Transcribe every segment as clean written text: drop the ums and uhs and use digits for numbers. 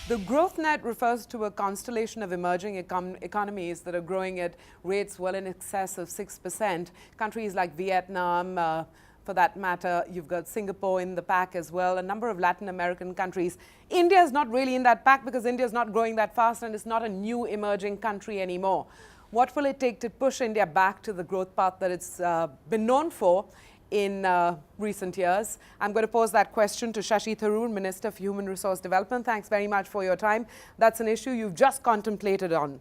The growth net refers to a constellation of emerging economies that are growing at rates well in excess of 6%. Countries like Vietnam, for that matter, you've got Singapore in the pack as well, a number of Latin American countries. India is not really in that pack because India is not growing that fast and it's not a new emerging country anymore. What will it take to push India back to the growth path that it's been known for in recent years? I'm going to pose that question to Shashi Tharoor, Minister for Human Resource Development. Thanks very much for your time. That's an issue you've just contemplated on.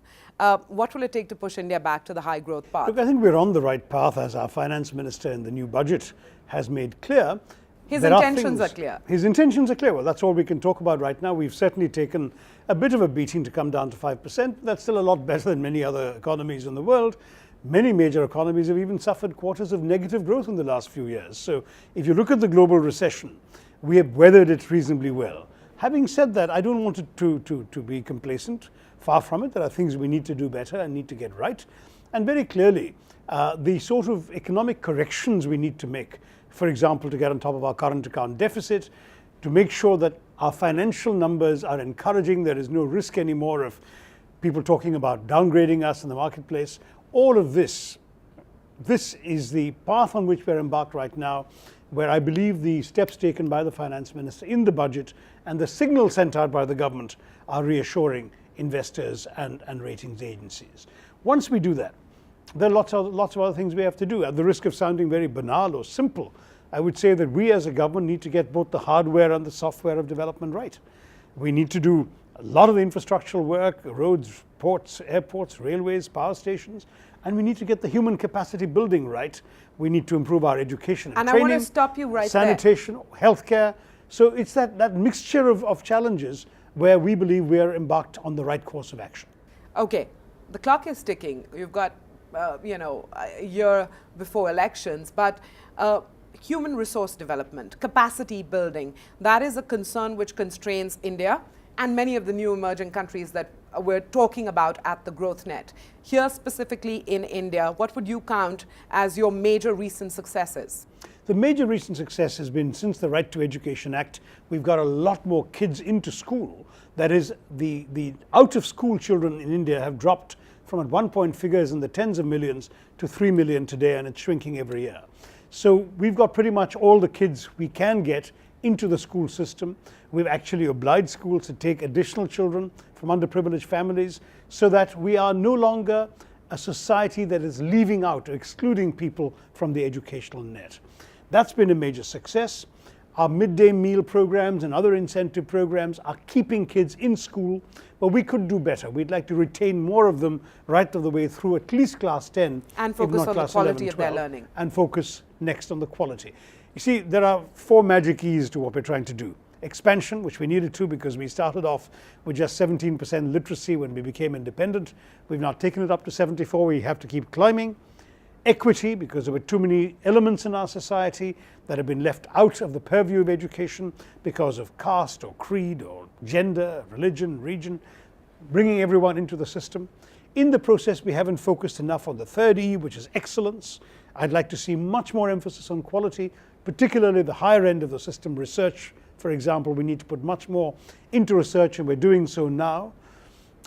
What will it take to push India back to the high growth path? Look, I think we're on the right path, as our finance minister in the new budget has made clear. His intentions are clear. His intentions are clear. Well, that's all we can talk about right now. We've certainly taken a bit of a beating to come down to 5%. That's still a lot better than many other economies in the world. Many major economies have even suffered quarters of negative growth in the last few years. So if you look at the global recession, we have weathered it reasonably well. Having said that, I don't want it to be complacent. Far from it. There are things we need to do better and need to get right. And very clearly, the sort of economic corrections we need to make, for example, to get on top of our current account deficit, to make sure that our financial numbers are encouraging, there is no risk anymore of people talking about downgrading us in the marketplace. All of this is the path on which we're embarked right now, where I believe the steps taken by the finance minister in the budget and the signals sent out by the government are reassuring investors and ratings agencies. Once we do that, there are lots of other things we have to do. At the risk of sounding very banal or simple, I would say that we as a government need to get both the hardware and the software of development right. We need to do a lot of the infrastructural work, roads, ports, airports, railways, power stations, and we need to get the human capacity building right. We need to improve our education and training, I want to stop you right sanitation, healthcare. So it's that mixture of challenges where we believe we are embarked on the right course of action. Okay, the clock is ticking. You've got, a year before elections, but human resource development, capacity building, that is a concern which constrains India and many of the new emerging countries that we're talking about at the growth net. Here specifically in India, what would you count as your major recent successes? The major recent success has been since the Right to Education Act, we've got a lot more kids into school. That is, the out-of-school children in India have dropped from at one point figures in the tens of millions to 3 million today, and it's shrinking every year. So we've got pretty much all the kids we can get into the school system. We've actually obliged schools to take additional children from underprivileged families so that we are no longer a society that is leaving out or excluding people from the educational net. That's been a major success. Our midday meal programs and other incentive programs are keeping kids in school, but we could do better. We'd like to retain more of them right all the way through at least class 10. And focus on the quality of their learning. And focus next on the quality. You see, there are 4 magic keys to what we're trying to do. Expansion, which we needed to because we started off with just 17% literacy when we became independent. We've now taken it up to 74%. We have to keep climbing. Equity, because there were too many elements in our society that have been left out of the purview of education because of caste or creed or gender, religion, region, bringing everyone into the system. In the process, we haven't focused enough on the third E, which is excellence. I'd like to see much more emphasis on quality, particularly the higher end of the system. Research, for example, we need to put much more into research, and we're doing so now.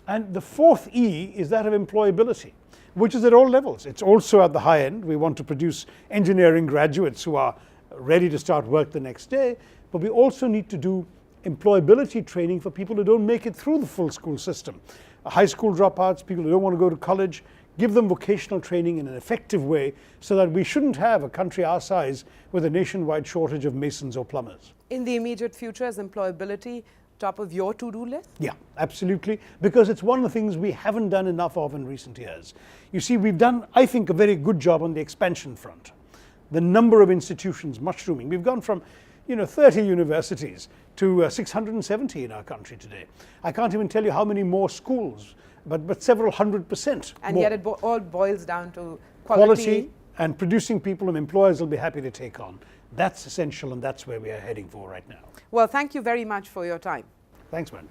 And the fourth E is that of employability, which is at all levels. It's also at the high end. We want to produce engineering graduates who are ready to start work the next day, but we also need to do employability training for people who don't make it through the full school system. High school dropouts, people who don't want to go to college, give them vocational training in an effective way so that we shouldn't have a country our size with a nationwide shortage of masons or plumbers. In the immediate future, is employability top of your to-do list? Yeah, absolutely, because it's one of the things we haven't done enough of in recent years. You see, we've done, I think, a very good job on the expansion front. The number of institutions mushrooming. We've gone from 30 universities to 670 in our country today. I can't even tell you how many more schools, but several 100%. And more. Yet it all boils down to quality and producing people whom employers will be happy to take on. That's essential, and that's where we are heading for right now. Well, thank you very much for your time. Thanks, man.